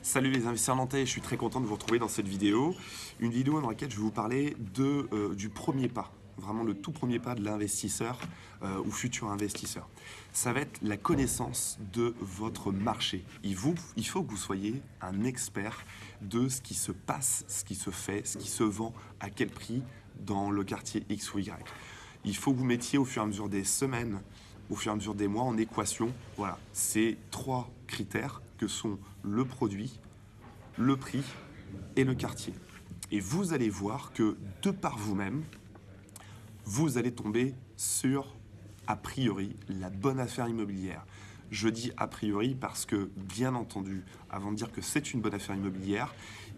Salut les investisseurs nantais, je suis très content de vous retrouver dans cette vidéo. Une vidéo dans laquelle je vais vous parler du premier pas, vraiment le tout premier pas de l'investisseur ou futur investisseur. Ça va être la connaissance de votre marché. Il faut que vous soyez un expert de ce qui se passe, ce qui se fait, ce qui se vend, à quel prix dans le quartier X ou Y. Il faut que vous mettiez au fur et à mesure des semaines, au fur et à mesure des mois en équation, voilà, ces trois critères que sont le produit, le prix et le quartier. Et vous allez voir que de par vous-même, vous allez tomber sur, a priori, la bonne affaire immobilière. Je dis a priori parce que, bien entendu, avant de dire que c'est une bonne affaire immobilière,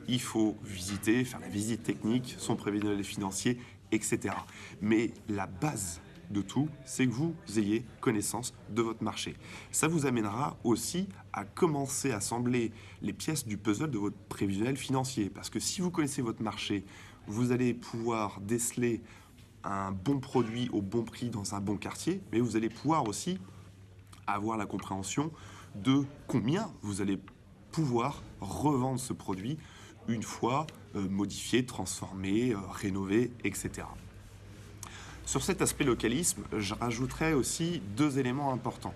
il faut visiter, faire la visite technique, son prévisionnel financier, etc. Mais la base de tout, c'est que vous ayez connaissance de votre marché. Ça vous amènera aussi à commencer à assembler les pièces du puzzle de votre prévisionnel financier. Parce que si vous connaissez votre marché, vous allez pouvoir déceler un bon produit au bon prix dans un bon quartier, mais vous allez pouvoir aussi avoir la compréhension de combien vous allez pouvoir revendre ce produit une fois modifié, transformé, rénové, etc. Sur cet aspect localisme, je rajouterais aussi deux éléments importants.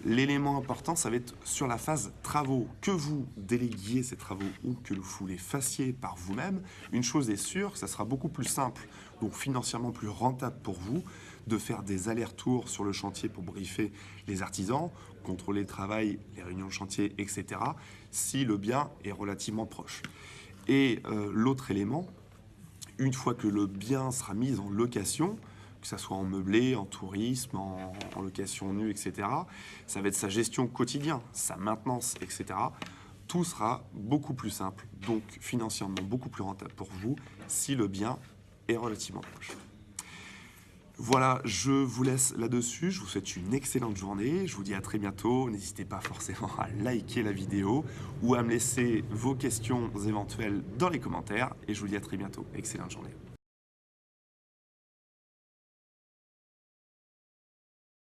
L'élément important, ça va être sur la phase travaux. Que vous déléguiez ces travaux ou que vous les fassiez par vous-même, une chose est sûre, ça sera beaucoup plus simple, donc financièrement plus rentable pour vous, de faire des allers-retours sur le chantier pour briefer les artisans, contrôler le travail, les réunions de chantier, etc., si le bien est relativement proche. Et l'autre élément, une fois que le bien sera mis en location, que ce soit en meublé, en tourisme, en location nue, etc., ça va être sa gestion quotidienne, sa maintenance, etc. Tout sera beaucoup plus simple, donc financièrement beaucoup plus rentable pour vous si le bien est relativement proche. Voilà, je vous laisse là-dessus. Je vous souhaite une excellente journée. Je vous dis à très bientôt. N'hésitez pas forcément à liker la vidéo ou à me laisser vos questions éventuelles dans les commentaires. Et je vous dis à très bientôt. Excellente journée.